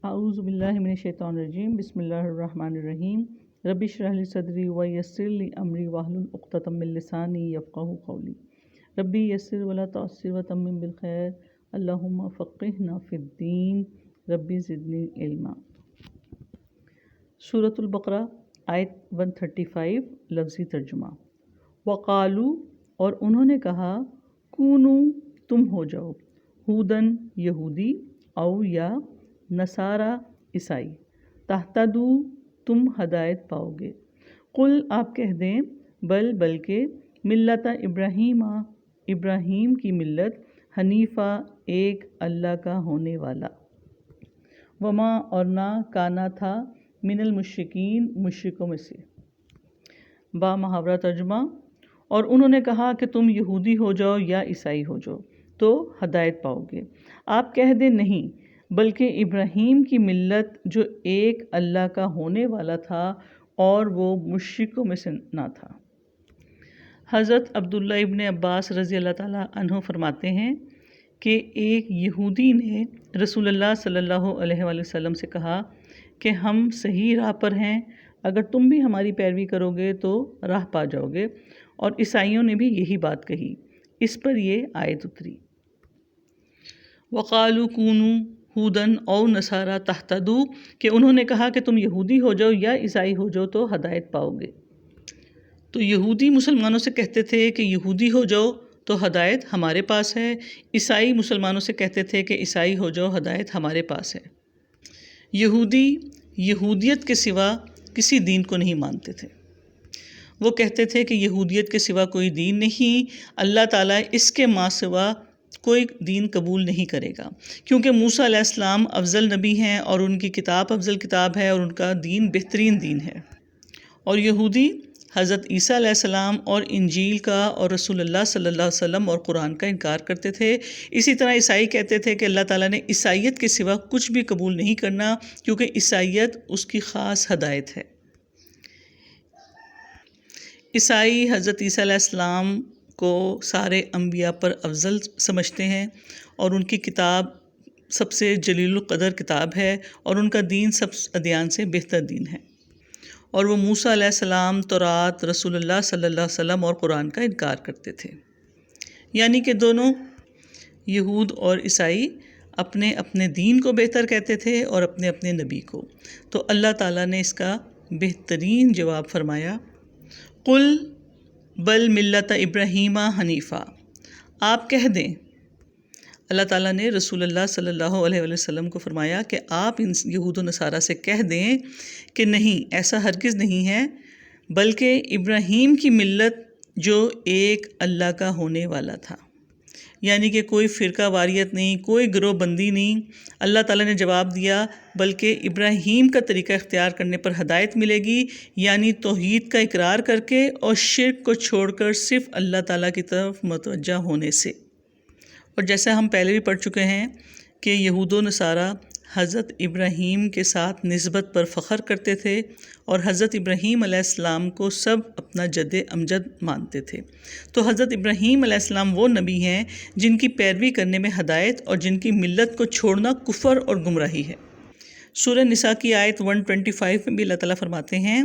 اعوذ باللہ من الشیطان الرجیم بسم اللہ الرحمن الرحیم رب اشرح لی صدری ویسر لی امری واحلل عقدۃ من لسانی یفقہوا قولی ربی یسر ولا تعسر وتمم بالخیر اللہم فقہنا فی الدین ربی زدنی علما۔ سورۃ البقرہ آیت 135 لفظی ترجمہ۔ وقالو اور انہوں نے کہا، کونو تم ہو جاؤ، ہودن یہودی، او یا نصارہ عیسائی، تہتدو تم ہدایت پاؤ گے۔ قل آپ کہہ دیں، بلکہ ملت ابراہیم کی ملت، حنیفہ ایک اللہ کا ہونے والا، وما اور نہ کانا تھا من المشرکین مشرکوں میں سے۔ با محاورہ ترجمہ۔ اور انہوں نے کہا کہ تم یہودی ہو جاؤ یا عیسائی ہو جاؤ تو ہدایت پاؤ گے۔ آپ کہہ دیں نہیں، بلکہ ابراہیم کی ملت جو ایک اللہ کا ہونے والا تھا اور وہ مشرکوں میں سے نہ تھا۔ حضرت عبداللہ ابن عباس رضی اللہ تعالیٰ عنہ فرماتے ہیں کہ ایک یہودی نے رسول اللہ صلی اللہ علیہ وآلہ وسلم سے کہا کہ ہم صحیح راہ پر ہیں، اگر تم بھی ہماری پیروی کرو گے تو راہ پا جاؤ گے، اور عیسائیوں نے بھی یہی بات کہی۔ اس پر یہ آیت اتری۔ وقالوا کونوا ہودن او نصارا تہتدو، کہ انہوں نے کہا کہ تم یہودی ہو جاؤ یا عیسائی ہو جاؤ تو ہدایت پاؤ گے۔ تو یہودی مسلمانوں سے کہتے تھے کہ یہودی ہو جاؤ تو ہدایت ہمارے پاس ہے، عیسائی مسلمانوں سے کہتے تھے کہ عیسائی ہو جاؤ ہدایت ہمارے پاس ہے۔ یہودی یہودیت کے سوا کسی دین کو نہیں مانتے تھے۔ وہ کہتے تھے کہ یہودیت کے سوا کوئی دین نہیں، اللہ تعالیٰ اس کے ماں سوا کوئی دین قبول نہیں کرے گا، کیونکہ موسیٰ علیہ السلام افضل نبی ہیں اور ان کی کتاب افضل کتاب ہے اور ان کا دین بہترین دین ہے۔ اور یہودی حضرت عیسیٰ علیہ السلام اور انجیل کا اور رسول اللہ صلی اللہ علیہ وسلم اور قرآن کا انکار کرتے تھے۔ اسی طرح عیسائی کہتے تھے کہ اللہ تعالیٰ نے عیسائیت کے سوا کچھ بھی قبول نہیں کرنا، کیونکہ عیسائیت اس کی خاص ہدایت ہے۔ عیسائی حضرت عیسیٰ علیہ السلام کو سارے انبیاء پر افضل سمجھتے ہیں اور ان کی کتاب سب سے جلیل القدر کتاب ہے اور ان کا دین سب ادیان سے بہتر دین ہے، اور وہ موسیٰ علیہ السلام، تورات، رسول اللہ صلی اللہ علیہ وسلم اور قرآن کا انکار کرتے تھے۔ یعنی کہ دونوں یہود اور عیسائی اپنے اپنے دین کو بہتر کہتے تھے اور اپنے اپنے نبی کو۔ تو اللہ تعالیٰ نے اس کا بہترین جواب فرمایا، قل بل ملت ابراہیم حنیفہ، آپ کہہ دیں، اللہ تعالیٰ نے رسول اللہ صلی اللہ علیہ وسلم کو فرمایا کہ آپ ان یہود و نصارہ سے کہہ دیں کہ نہیں، ایسا ہرگز نہیں ہے، بلکہ ابراہیم کی ملت جو ایک اللہ کا ہونے والا تھا، یعنی کہ کوئی فرقہ واریت نہیں، کوئی گروہ بندی نہیں۔ اللہ تعالیٰ نے جواب دیا، بلکہ ابراہیم کا طریقہ اختیار کرنے پر ہدایت ملے گی، یعنی توحید کا اقرار کر کے اور شرک کو چھوڑ کر صرف اللہ تعالیٰ کی طرف متوجہ ہونے سے۔ اور جیسا ہم پہلے بھی پڑھ چکے ہیں کہ یہود و نصارہ حضرت ابراہیم کے ساتھ نسبت پر فخر کرتے تھے اور حضرت ابراہیم علیہ السلام کو سب اپنا جد امجد مانتے تھے۔ تو حضرت ابراہیم علیہ السلام وہ نبی ہیں جن کی پیروی کرنے میں ہدایت اور جن کی ملت کو چھوڑنا کفر اور گمراہی ہے۔ سورہ نساء کی آیت 125 میں بھی اللہ تعالیٰ فرماتے ہیں،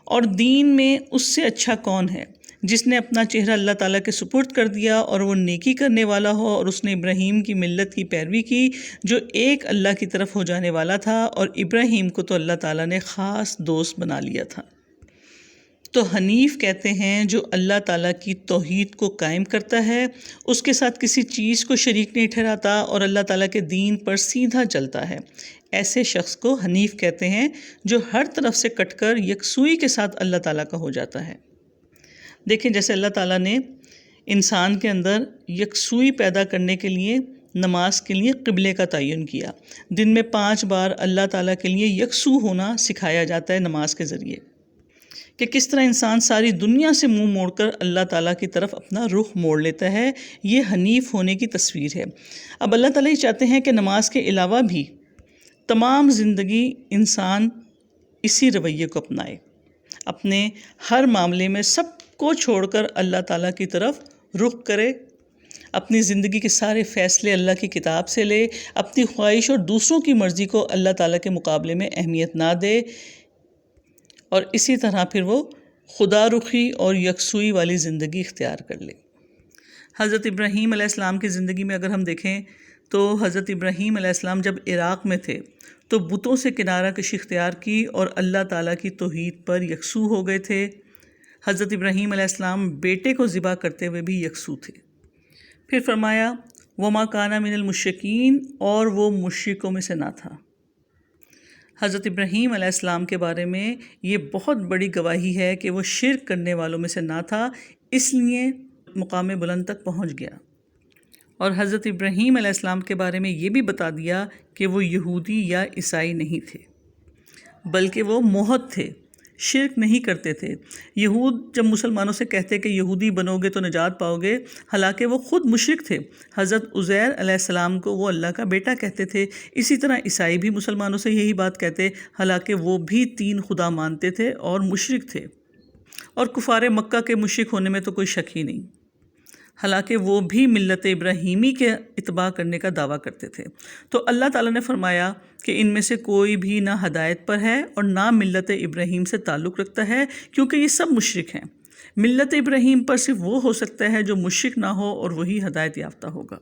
اور دین میں اس سے اچھا کون ہے جس نے اپنا چہرہ اللہ تعالیٰ کے سپرد کر دیا اور وہ نیکی کرنے والا ہو، اور اس نے ابراہیم کی ملت کی پیروی کی جو ایک اللہ کی طرف ہو جانے والا تھا، اور ابراہیم کو تو اللہ تعالیٰ نے خاص دوست بنا لیا تھا۔ تو حنیف کہتے ہیں جو اللہ تعالیٰ کی توحید کو قائم کرتا ہے، اس کے ساتھ کسی چیز کو شریک نہیں ٹھہراتا اور اللہ تعالیٰ کے دین پر سیدھا چلتا ہے، ایسے شخص کو حنیف کہتے ہیں جو ہر طرف سے کٹ کر یکسوئی کے ساتھ اللہ تعالیٰ کا ہو جاتا ہے۔ دیکھیں، جیسے اللہ تعالیٰ نے انسان کے اندر یکسوئی پیدا کرنے کے لیے نماز کے لیے قبلے کا تعین کیا، دن میں 5 بار اللہ تعالیٰ کے لیے یکسو ہونا سکھایا جاتا ہے نماز کے ذریعے، کہ کس طرح انسان ساری دنیا سے منہ موڑ کر اللہ تعالیٰ کی طرف اپنا رخ موڑ لیتا ہے۔ یہ حنیف ہونے کی تصویر ہے۔ اب اللہ تعالیٰ یہ چاہتے ہیں کہ نماز کے علاوہ بھی تمام زندگی انسان اسی رویے کو اپنائے، اپنے ہر معاملے میں سب کو چھوڑ کر اللہ تعالیٰ کی طرف رخ کرے، اپنی زندگی کے سارے فیصلے اللہ کی کتاب سے لے، اپنی خواہش اور دوسروں کی مرضی کو اللہ تعالیٰ کے مقابلے میں اہمیت نہ دے، اور اسی طرح پھر وہ خدا رخی اور یکسوئی والی زندگی اختیار کر لے۔ حضرت ابراہیم علیہ السلام کی زندگی میں اگر ہم دیکھیں تو حضرت ابراہیم علیہ السلام جب عراق میں تھے تو بتوں سے کنارہ کشی اختیار کی اور اللہ تعالیٰ کی توحید پر یکسو ہو گئے تھے۔ حضرت ابراہیم علیہ السلام بیٹے کو ذبح کرتے ہوئے بھی یکسو تھے۔ پھر فرمایا وما کان من المشرکین، اور وہ مشرکوں میں سے نہ تھا۔ حضرت ابراہیم علیہ السلام کے بارے میں یہ بہت بڑی گواہی ہے کہ وہ شرک کرنے والوں میں سے نہ تھا، اس لیے مقام بلند تک پہنچ گیا۔ اور حضرت ابراہیم علیہ السلام کے بارے میں یہ بھی بتا دیا کہ وہ یہودی یا عیسائی نہیں تھے، بلکہ وہ موحد تھے، شرک نہیں کرتے تھے۔ یہود جب مسلمانوں سے کہتے کہ یہودی بنو گے تو نجات پاؤ گے، حالانکہ وہ خود مشرک تھے۔ حضرت عزیر علیہ السلام کو وہ اللہ کا بیٹا کہتے تھے۔ اسی طرح عیسائی بھی مسلمانوں سے یہی بات کہتے، حالانکہ وہ بھی 3 خدا مانتے تھے اور مشرک تھے، اور کفار مکہ کے مشرک ہونے میں تو کوئی شک ہی نہیں، حالانکہ وہ بھی ملت ابراہیمی کے اتباع کرنے کا دعویٰ کرتے تھے۔ تو اللہ تعالیٰ نے فرمایا کہ ان میں سے کوئی بھی نہ ہدایت پر ہے اور نہ ملت ابراہیم سے تعلق رکھتا ہے، کیونکہ یہ سب مشرک ہیں۔ ملت ابراہیم پر صرف وہ ہو سکتا ہے جو مشرک نہ ہو، اور وہی ہدایت یافتہ ہوگا۔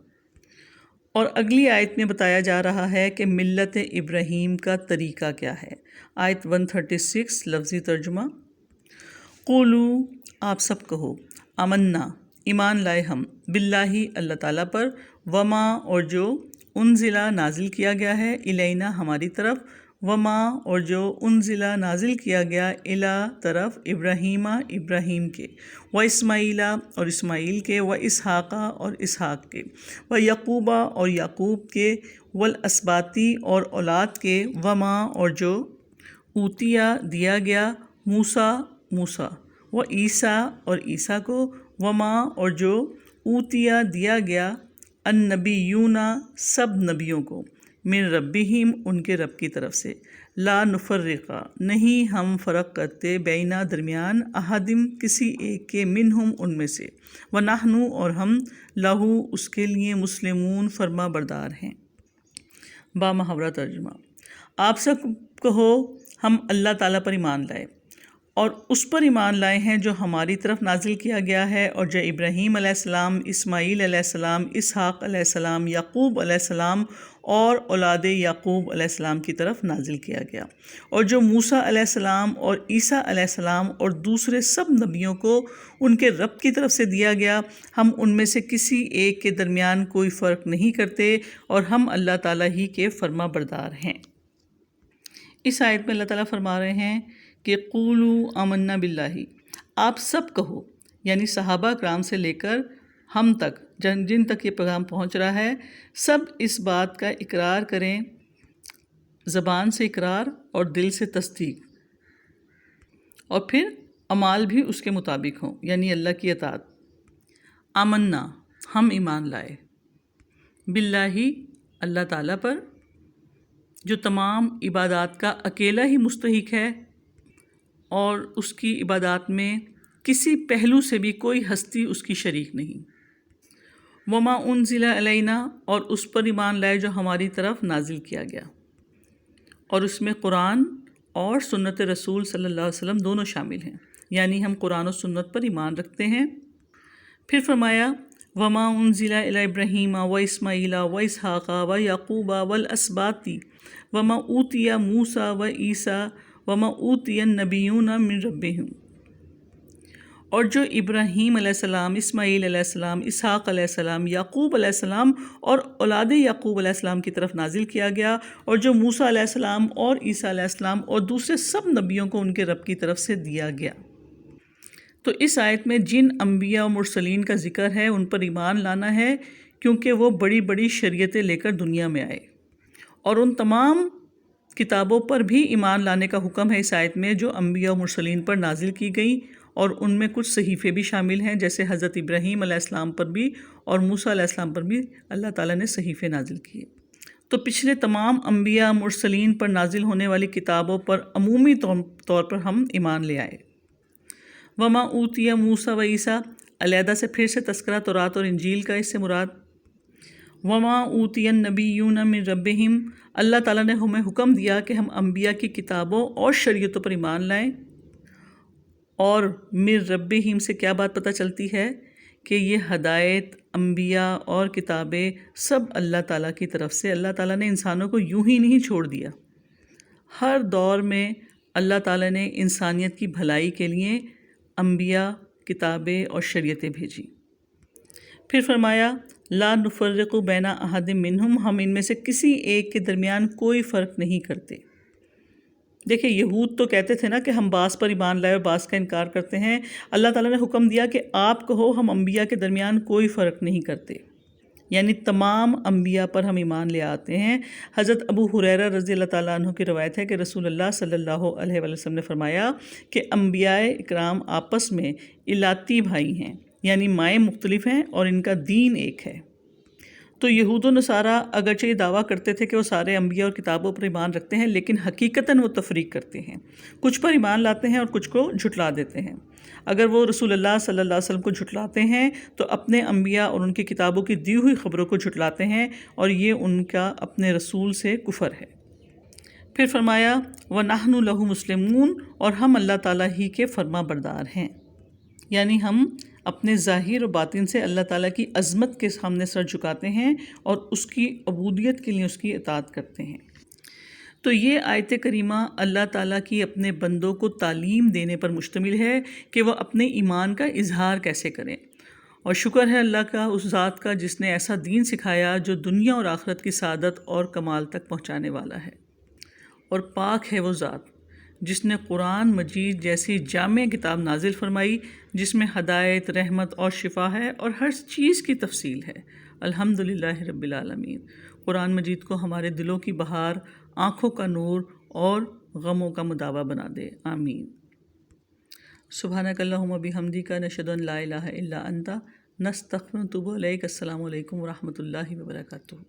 اور اگلی آیت میں بتایا جا رہا ہے کہ ملت ابراہیم کا طریقہ کیا ہے۔ آیت 136 لفظی ترجمہ، قولو، آپ سب کہو، آمنا، ایمان لائے ہم، باللہ، اللہ تعالیٰ پر، وما، اور جو، انزلہ، نازل کیا گیا ہے، الینا، ہماری طرف، وما، اور جو، انزلہ، نازل کیا گیا، الا، طرف، ابراہیم، ابراہیم کے، و اسماعیلہ، اور اسماعیل کے، و اسحاقہ، اور اسحاق کے، و یعقوبہ، اور یعقوب کے، والاسباطی، اور اولاد کے، وما، اور جو، اوتیا، دیا گیا، موسیٰ، موسیٰ، و عیسیٰ، اور عیسیٰ کو، وما، اور جو، اوتیا، دیا گیا، النبیون، سب نبیوں کو، من ربہم، ان کے رب کی طرف سے، لا نفرقہ، نہیں ہم فرق کرتے، بینا، درمیان، احدم، کسی ایک کے، منہم، ان میں سے، ونحن، اور ہم، لہو، اس کے لیے، مسلمون، فرما بردار ہیں۔ بامحاورہ ترجمہ، آپ سب کہو ہم اللہ تعالیٰ پر ایمان لائے، اور اس پر ایمان لائے ہیں جو ہماری طرف نازل کیا گیا ہے، اور جو ابراہیم علیہ السلام، اسماعیل علیہ السلام، اسحاق علیہ السلام، یعقوب علیہ السلام، اور اولاد یعقوب علیہ السلام کی طرف نازل کیا گیا، اور جو موسیٰ علیہ السلام اور عیسیٰ علیہ السلام اور دوسرے سب نبیوں کو ان کے رب کی طرف سے دیا گیا۔ ہم ان میں سے کسی ایک کے درمیان کوئی فرق نہیں کرتے، اور ہم اللہ تعالیٰ ہی کے فرما بردار ہیں۔ اس آیت میں اللہ تعالیٰ فرما رہے ہیں کہ قولو آمنا باللہ، آپ سب کہو، یعنی صحابہ کرام سے لے کر ہم تک، جن تک یہ پیغام پہنچ رہا ہے، سب اس بات کا اقرار کریں، زبان سے اقرار اور دل سے تصدیق، اور پھر اعمال بھی اس کے مطابق ہوں، یعنی اللہ کی اطاعت۔ آمنا، ہم ایمان لائے، باللہ، اللہ تعالیٰ پر، جو تمام عبادات کا اکیلا ہی مستحق ہے، اور اس کی عبادات میں کسی پہلو سے بھی کوئی ہستی اس کی شریک نہیں۔ وما انزل علینا، اور اس پر ایمان لائے جو ہماری طرف نازل کیا گیا، اور اس میں قرآن اور سنت رسول صلی اللہ علیہ وسلم دونوں شامل ہیں، یعنی ہم قرآن و سنت پر ایمان رکھتے ہیں۔ پھر فرمایا وما انزل الی ابراہیم و اسماعیل و اسحاق و یعقوب والاسباطی وما اوتی موسیٰ و عیسیٰ وما اوتی النبیون من ربہم، اور جو ابراہیم علیہ السلام، اسماعیل علیہ السلام، اسحاق علیہ السلام، یعقوب علیہ السلام اور اولاد یعقوب علیہ السلام کی طرف نازل کیا گیا، اور جو موسیٰ علیہ السلام اور عیسیٰ علیہ السلام اور دوسرے سب نبیوں کو ان کے رب کی طرف سے دیا گیا۔ تو اس آیت میں جن انبیاء و مرسلین کا ذکر ہے ان پر ایمان لانا ہے، کیونکہ وہ بڑی بڑی شریعتیں لے کر دنیا میں آئے، اور ان تمام کتابوں پر بھی ایمان لانے کا حکم ہے اس آیت میں جو انبیاء و مرسلین پر نازل کی گئی، اور ان میں کچھ صحیفے بھی شامل ہیں، جیسے حضرت ابراہیم علیہ السلام پر بھی اور موسیٰ علیہ السلام پر بھی اللہ تعالیٰ نے صحیفے نازل کیے۔ تو پچھلے تمام انبیاء مرسلین پر نازل ہونے والی کتابوں پر عمومی طور پر ہم ایمان لے آئے۔ وما اوتی موسیٰ و عیسیٰ، علیحدہ سے پھر سے تذکرہ تورات اور انجیل کا اس سے مراد وما اوتی النبیون من ربہم، اللہ تعالیٰ نے ہمیں حکم دیا کہ ہم انبیاء کی کتابوں اور شریعتوں پر ایمان لائیں. اور من ربہم سے کیا بات پتہ چلتی ہے کہ یہ ہدایت، انبیاء اور کتابیں سب اللہ تعالیٰ کی طرف سے. اللہ تعالیٰ نے انسانوں کو یوں ہی نہیں چھوڑ دیا. ہر دور میں اللہ تعالیٰ نے انسانیت کی بھلائی کے لیے انبیاء، کتابیں اور شریعتیں بھیجی. پھر فرمایا لا نفرق بین احد منہم، ہم ان میں سے کسی ایک کے درمیان کوئی فرق نہیں کرتے. دیکھیں یہود تو کہتے تھے نا کہ ہم بعض پر ایمان لائے اور بعض کا انکار کرتے ہیں. اللہ تعالیٰ نے حکم دیا کہ آپ کہو ہم انبیاء کے درمیان کوئی فرق نہیں کرتے، یعنی تمام انبیاء پر ہم ایمان لے آتے ہیں. حضرت ابو ہریرہ رضی اللہ تعالیٰ عنہ کی روایت ہے کہ رسول اللہ صلی اللہ علیہ وسلم نے فرمایا کہ انبیاء اکرام آپس میں الاتی بھائی ہیں، یعنی مائیں مختلف ہیں اور ان کا دین ایک ہے. تو یہود و نصارہ اگرچہ یہ دعویٰ کرتے تھے کہ وہ سارے انبیاء اور کتابوں پر ایمان رکھتے ہیں، لیکن حقیقتاً وہ تفریق کرتے ہیں. کچھ پر ایمان لاتے ہیں اور کچھ کو جھٹلا دیتے ہیں. اگر وہ رسول اللہ صلی اللہ علیہ وسلم کو جھٹلاتے ہیں تو اپنے انبیاء اور ان کی کتابوں کی دی ہوئی خبروں کو جھٹلاتے ہیں، اور یہ ان کا اپنے رسول سے کفر ہے. پھر فرمایا وَنَحْنُ لَهُ مُسْلِمُونَ، اور ہم اللہ تعالیٰ ہی کے فرما بردار ہیں، یعنی ہم اپنے ظاہر و باطن سے اللہ تعالیٰ کی عظمت کے سامنے سر جھکاتے ہیں اور اس کی عبودیت کے لیے اس کی اطاعت کرتے ہیں. تو یہ آیت کریمہ اللہ تعالیٰ کی اپنے بندوں کو تعلیم دینے پر مشتمل ہے کہ وہ اپنے ایمان کا اظہار کیسے کریں. اور شکر ہے اللہ کا، اس ذات کا جس نے ایسا دین سکھایا جو دنیا اور آخرت کی سعادت اور کمال تک پہنچانے والا ہے. اور پاک ہے وہ ذات جس نے قرآن مجید جیسی جامع کتاب نازل فرمائی جس میں ہدایت، رحمت اور شفا ہے اور ہر چیز کی تفصیل ہے. الحمدللہ رب العالمین. قرآن مجید کو ہمارے دلوں کی بہار، آنکھوں کا نور اور غموں کا مداوا بنا دے. آمین. سبحانک اللہم و بحمدک، نشہد ان لا الہ الا انت، نستغفرک و نتوب الیک. السلام علیکم ورحمۃ اللہ وبرکاتہ.